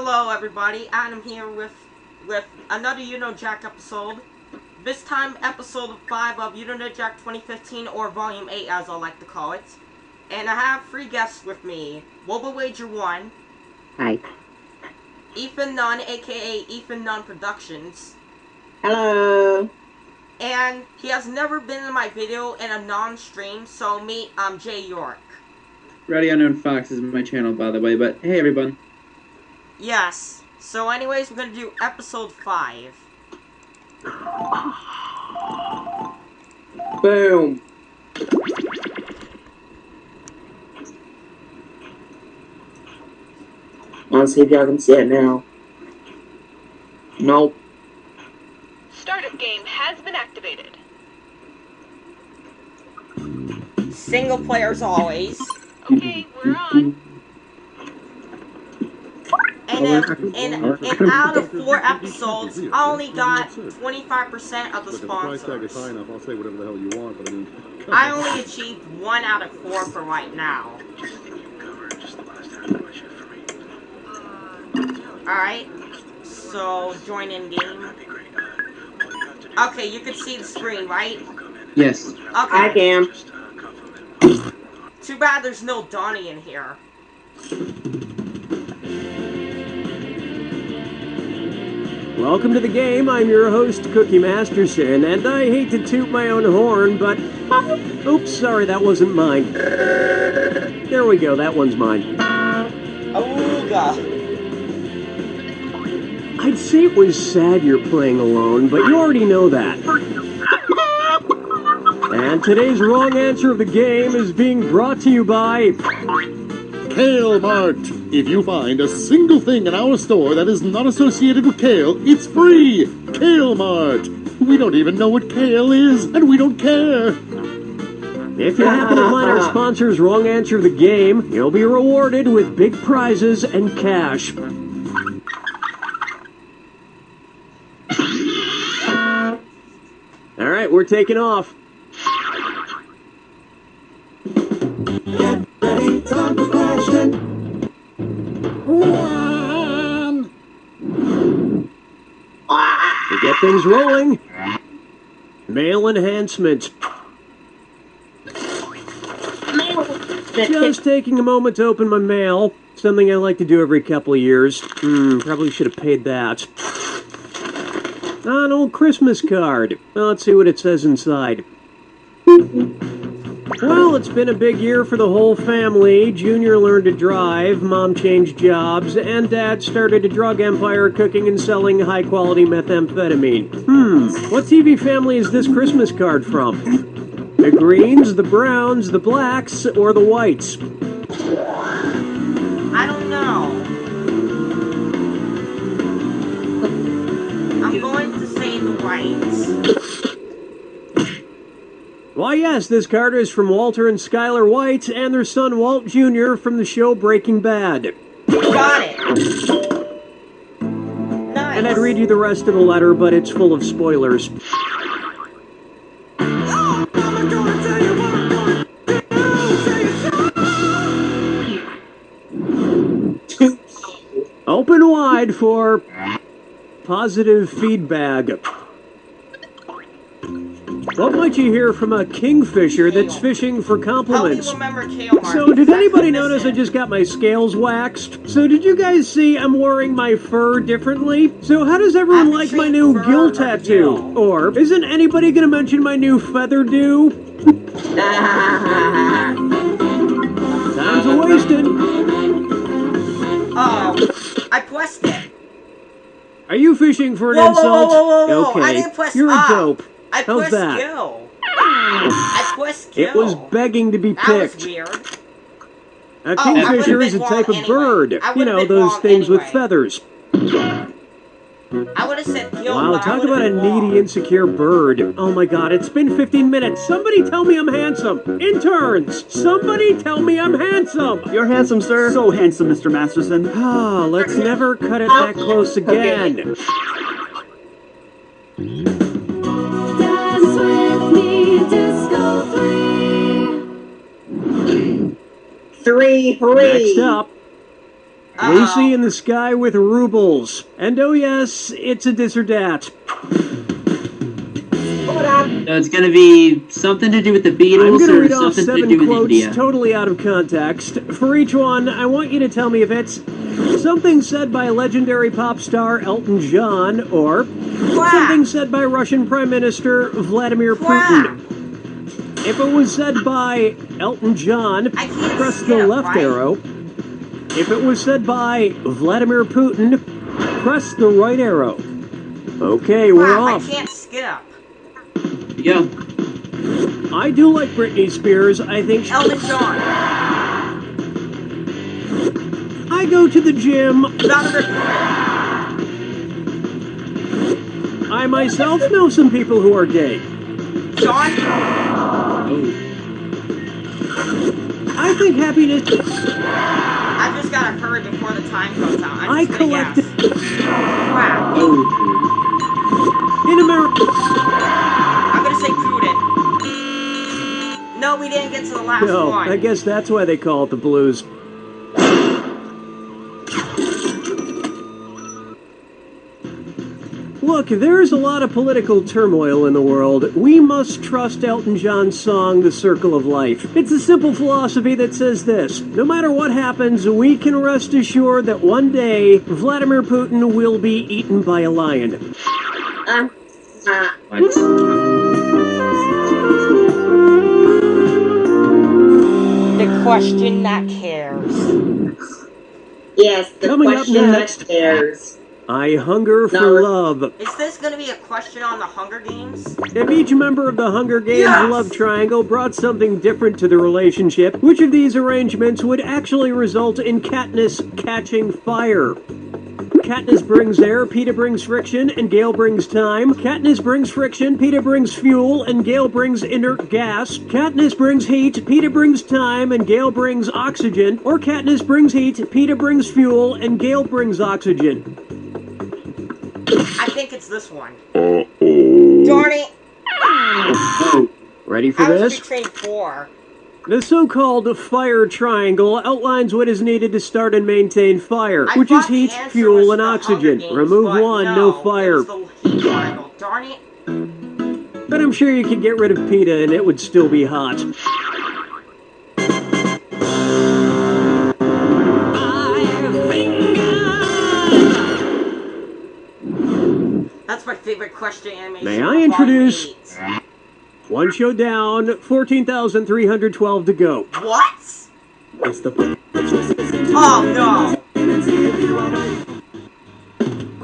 Hello everybody, Adam here with another Jack episode. This time episode 5 of Jack 2015, or Volume 8 as I like to call it. And I have 3 guests with me. Woba Wager 1. Hi. Ethan Nunn, aka Ethan Nunn Productions. Hello. And he has never been in my video in a non-stream, so me, I'm Jay York. Ready Unknown Fox is my channel, by the way, but hey everyone. Yes. So anyways, we're gonna do episode 5. Boom. Let's see if y'all can see it now. Nope. Startup game has been activated. Single player as always. Okay, we're on. And out of 4 episodes, I only got 25% of the sponsors. I'll say whatever the hell you want, but I mean... I only achieved 1 out of 4 for right now. Alright, so join in game. Okay, you can see the screen, right? Yes. Okay. I can. Too bad there's no Donnie in here. Welcome to the game. I'm your host, Cookie Masterson, and I hate to toot my own horn, but... Oops, sorry, that wasn't mine. There we go, that one's mine. Ooga. I'd say it was sad you're playing alone, but you already know that. And today's wrong answer of the game is being brought to you by... Kale Mart! If you find a single thing in our store that is not associated with kale, it's free! Kale Mart! We don't even know what kale is, and we don't care! If you happen to find our sponsor's wrong answer of the game, you'll be rewarded with big prizes and cash. Alright, we're taking off. Get ready, time for question! 1! To get things rolling, mail enhancement. Just taking a moment to open my mail. Something I like to do every couple of years. Probably should have paid that. An old Christmas card. Well, let's see what it says inside. Well, it's been a big year for the whole family. Junior learned to drive, Mom changed jobs, and Dad started a drug empire cooking and selling high-quality methamphetamine. What TV family is this Christmas card from? The Greens, the Browns, the Blacks, or the Whites? I don't know. I'm going to say the Whites. Why, yes, this card is from Walter and Skylar White and their son Walt Jr. from the show Breaking Bad. Got it! Nice! And I'd read you the rest of the letter, but it's full of spoilers. Open wide for positive feedback. What might you hear from a kingfisher that's fishing for compliments? Help me remember Kale Mart. So, did anybody notice I just got my scales waxed? So, did you guys see I'm wearing my fur differently? So, how does everyone like my new gill tattoo? Or, isn't anybody gonna mention my new feather dew? Time's a-wasted. Oh, I pressed it. Are you fishing for an Whoa, insult? whoa. Okay, I didn't press you're up. a dope. I How's pressed that? kill. I pressed kill. It was begging to be That was picked. weird. A kingfisher is a type of bird. You know, those things with feathers. I would have said kill. Wow, talk about a needy, insecure bird. Oh my god, it's been 15 minutes. Somebody tell me I'm handsome. Interns, somebody tell me I'm handsome. You're handsome, sir. So handsome, Mr. Masterson. Ah, let's never cut it that close again. Dance with me, disco 3. Three. Next up, Lucy in the Sky with Rubles. And oh yes, it's a dis or dat. So it's gonna be something to do with the I'm Beatles going to or read off something to 7 do with quotes India. totally out of context. For each one, I want you to tell me if it's something said by legendary pop star Elton John or something said by Russian Prime Minister Vladimir Putin. If it was said by Elton John, press the left arrow. If it was said by Vladimir Putin, press the right arrow. Okay, we're off. I can't skip. Yeah. I do like Britney Spears. I think Elton John. I go to the gym. I myself know some people who are gay. John. I think happiness. I just gotta hurry before the time goes out. I collected. Wow. In America. I'm gonna say Putin. No, we didn't get to the last No, one. I guess that's why they call it the blues. Look, there's a lot of political turmoil in the world. We must trust Elton John's song, The Circle of Life. It's a simple philosophy that says this: no matter what happens, we can rest assured that one day, Vladimir Putin will be eaten by a lion. The question that cares. Yes, the Coming up question next. that cares. I hunger for love. Is this gonna be a question on the Hunger Games? If each member of the Hunger Games Yes! love triangle brought something different to the relationship, which of these arrangements would actually result in Katniss catching fire? Katniss brings air, Peeta brings friction, and Gale brings time. Katniss brings friction, Peeta brings fuel, and Gale brings inert gas. Katniss brings heat, Peeta brings time, and Gale brings oxygen. Or Katniss brings heat, Peeta brings fuel, and Gale brings oxygen. I think it's this one. Darn it! Ready for I was this? between 4. The so-called fire triangle outlines what is needed to start and maintain fire, I which thought is the heat, answer fuel, was and the oxygen. Hunger Games, Remove but one, no no fire. It was the heat triangle. Darn it. But I'm sure you could get rid of Peeta and it would still be hot. That's my favorite question animation. May of I introduce- Volume 8. One show down, 14,312 to go. What? It's the... Oh no!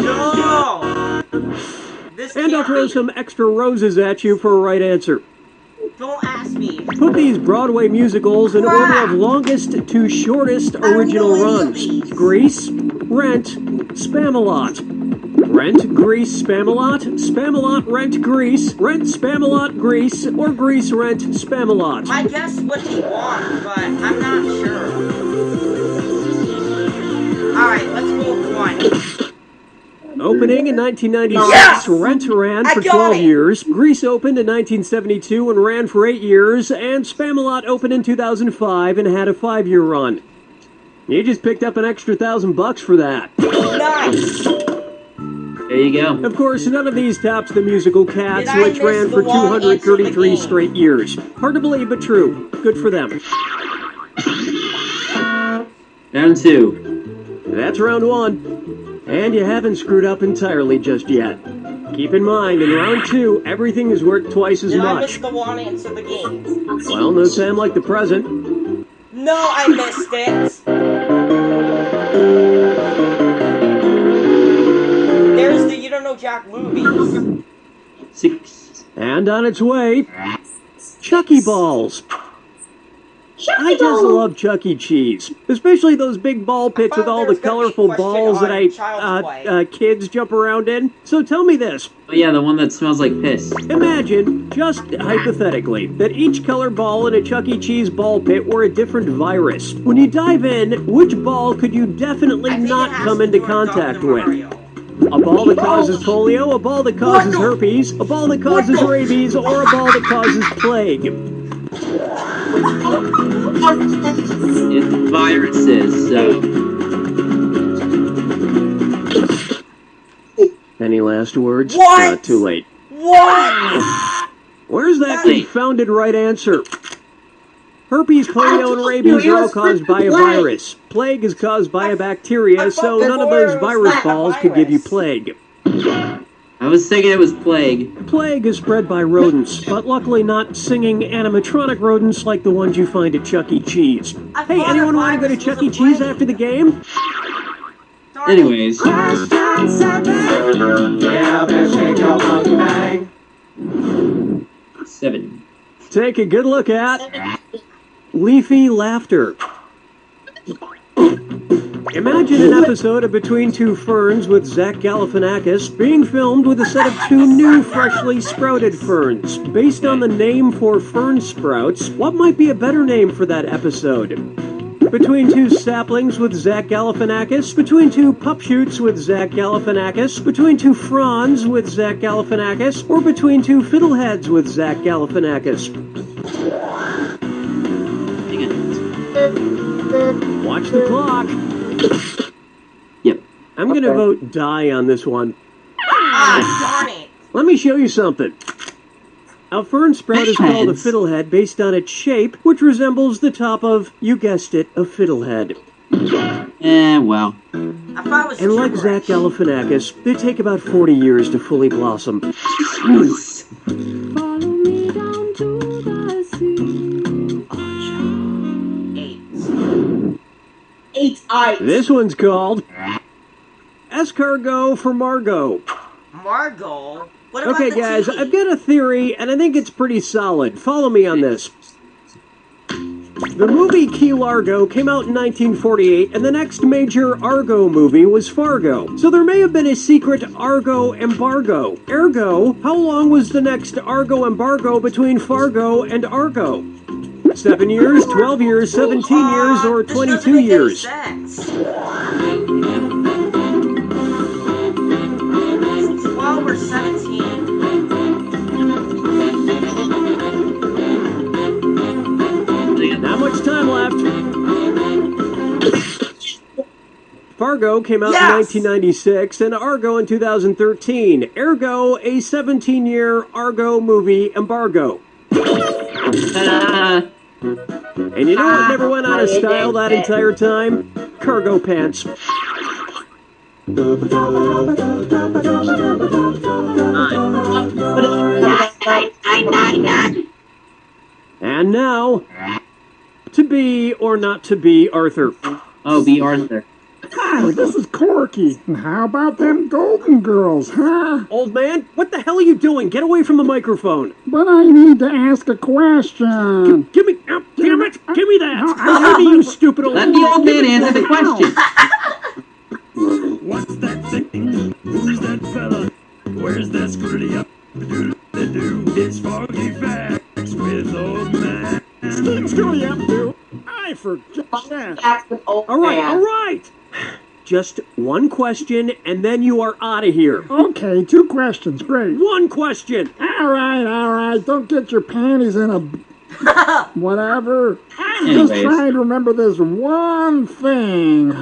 No! This And I'll can't throw be. some extra roses at you for a right answer. Don't ask me. Put these Broadway musicals in order of longest to shortest original runs. Grease, Rent, Spamalot. Rent, Grease, Spamalot, Spamalot, Rent, Grease, Rent, Spamalot, Grease, or Grease, Rent, Spamalot. My guess would be 1, but I'm not sure. Alright, let's go with 1. Opening in 1996, Yes! Rent ran I for got 12 it! years, Grease opened in 1972 and ran for 8 years, and Spamalot opened in 2005 and had a 5-year run. You just picked up an extra $1,000 for that. Nice! There you go. Of course, none of these tops the musical Cats, Did I which miss ran the for long answer of the 233 game? straight years. Hard to believe, but true. Good for them. Round 2. That's round 1. And you haven't screwed up entirely just yet. Keep in mind, in round 2, everything is worth twice as Did I miss much. the 1 answer of the game? Well, no Sam like the present. No, I missed it! There's the You Don't Know Jack movies. 6. And on its way, Chucky Balls. I just love Chuck E. Cheese, especially those big ball pits with all the colorful balls that kids jump around in. So tell me this. Oh yeah, the one that smells like piss. Imagine, just hypothetically, that each color ball in a Chuck E. Cheese ball pit were a different virus. When you dive in, which ball could you definitely not come into contact with? A ball that causes polio, a ball that causes herpes, a ball that causes rabies, or a ball that causes plague? It's viruses, so... Any last words? What? Too late. What? Where's that Wait. confounded right answer? Herpes, polio, and I rabies told you are it all was caused by a freaking plague. virus. Plague is caused by a bacteria, I so thought none of before those it was virus not a balls could give you virus. plague. I was thinking it was plague. Plague is spread by rodents, but luckily not singing animatronic rodents like the ones you find at Chuck E. Cheese. I Hey, thought a anyone want to go to virus Chuck was E. a Cheese plague. after the game? Darn it. Anyways, Question 7. Yeah, better shake your monkey bang. 7. Take a good look at leafy laughter. Imagine an episode of Between Two Ferns with Zach Galifianakis being filmed with a set of 2 new freshly sprouted ferns. Based on the name for fern sprouts, what might be a better name for that episode? Between 2 saplings with Zach Galifianakis, between 2 pup shoots with Zach Galifianakis, between 2 fronds with Zach Galifianakis, or between 2 fiddleheads with Zach Galifianakis? Watch the clock. Yep. I'm gonna vote die on this one. Ah, darn it. Let me show you something. A fern sprout is called a fiddlehead based on its shape, which resembles the top of, you guessed it, a fiddlehead. Well. I thought it was And like Zach Galifianakis, they take about 40 years to fully blossom. Follow me down to the sea. 8. 8 eyes. This one's called escargot for Margot. Margot? What about Okay, the guys, TV? I've got a theory, and I think it's pretty solid. Follow me on this. The movie Key Largo came out in 1948, and the next major Argo movie was Fargo. So there may have been a secret Argo embargo. Ergo, how long was the next Argo embargo between Fargo and Argo? 7 years, 12 years, 17 years, or This doesn't 22 make any years? sense. 12 or 17. Not much time left. Fargo came out Yes! in 1996 and Argo in 2013. Ergo, a 17-year Argo movie embargo. And you know what never went out of style that entire time? Cargo pants. And now, to be or not to be Arthur. Oh, B. Arthur. Hi, this is Corky. And how about them Golden Girls, huh? Old man, what the hell are you doing? Get away from the microphone. But I need to ask a question. Give me, oh, damn it, give me that. Give me, you stupid old Let the old man answer the question. What's that thing? Who's that fella? Where's that scrutiny up? Do it's Foggy Facts with old man. Screwy up, dude. I forget that. That's an old All right, man. all right. Just one question, and then you are out of here. Okay, 2 questions. Great. One question. All right. Don't get your panties in a whatever. I'm just Anyways. trying to remember this one thing.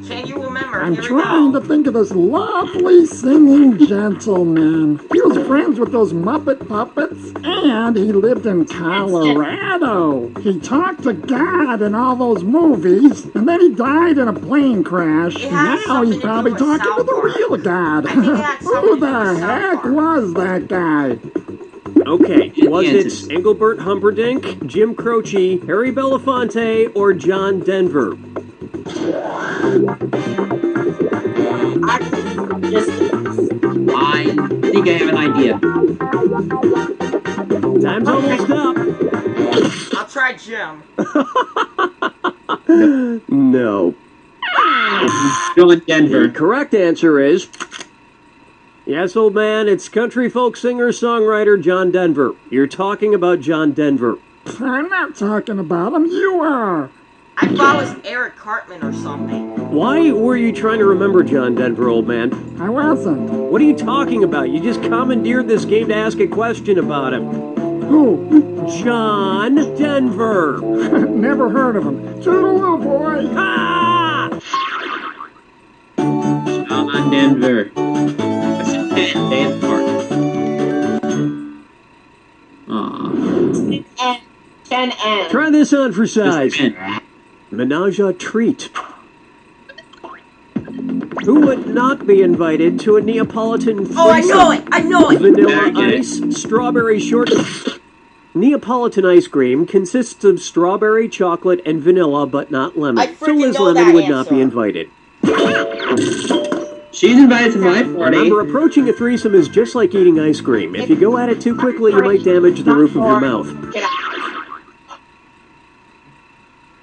Can you remember? I'm Here trying we to think of this lovely singing gentleman. He was friends with those Muppet puppets, and he lived in Colorado. He talked to God in all those movies, and then he died in a plane crash. It has Now he's something to probably do with talking to South the Park. real God. I think it had something Who to do the with South heck Park. was that guy? Okay, was answers. it Engelbert Humperdinck, Jim Croce, Harry Belafonte, or John Denver? I think I have an idea. Time's almost up. I'll try Jim. No. John Denver. The correct answer is... Yes, old man, it's country folk singer-songwriter John Denver. You're talking about John Denver. I'm not talking about him. You are. I thought it was Eric Cartman or something. Why were you trying to remember John Denver, old man? I wasn't. What are you talking about? You just commandeered this game to ask a question about him. Who? John Denver. Never heard of him. Toodaloo, boy. Ah! John Denver. this on for size. Just Menage a treat. Who would not be invited to a Neapolitan threesome? Oh, I know it! I know it! Vanilla I get it. ice, strawberry shortcake. Neapolitan ice cream consists of strawberry, chocolate, and vanilla, but not lemon. I So freaking Liz know Lemon that would not be answer. invited. She's invited to my party. Remember, approaching a threesome is just like eating ice cream. If you go at it too quickly, you might damage the roof of your mouth.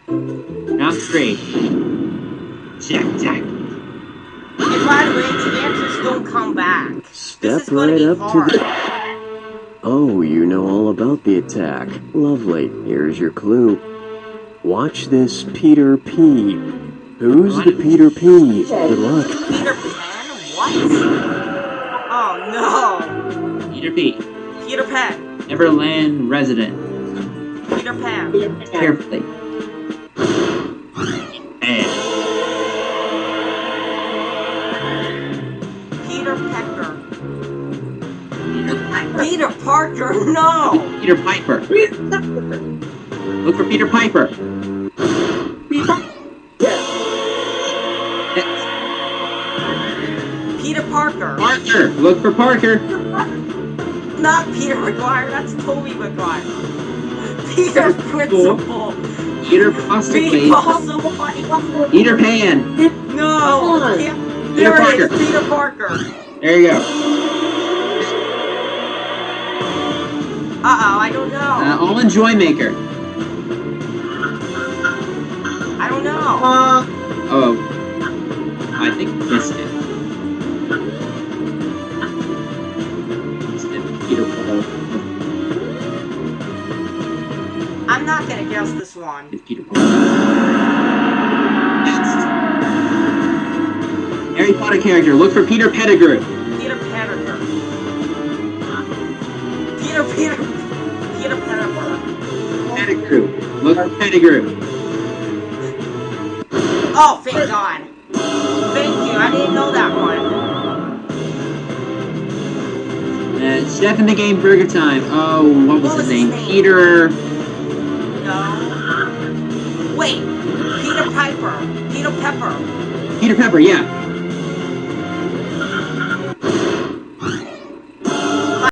Not straight. Jack. And by the way, the answers don't come back. Step This is gonna right be up hard. to the... Oh, you know all about the attack. Lovely. Here's your clue. Watch this Peter P. Who's the Peter P? Good luck. Peter Pan? What? Oh no! Peter P. Peter Pan. Neverland resident. Peter Pan. Carefully. And Peter Pecker. Peter Parker, no! Peter Piper. Look for Peter Piper. Peter Parker. Parker. Look for Parker. Not Peter McGuire, that's Tobey Maguire. Peter Principal. Peter possibly. Peter Possible. Peter Pan. No! Peter There it is, Parker. Peter Parker. There you go. Uh-oh, I don't know. Almond Joy Maker. I don't know. Oh. I think missed it. Peter Paul. I'm not gonna guess this one. It's Peter Paul. Harry Potter character. Look for Peter Pettigrew. Peter Pettigrew. Peter Pettigrew. Pettigrew. Look for Pettigrew. Oh, thank God. Thank you, I didn't know that one. Step in the game. Burger Time. Oh, what was his name? Peter. No. Wait, Peter Piper. Peter Pepper. Peter Pepper. Yeah.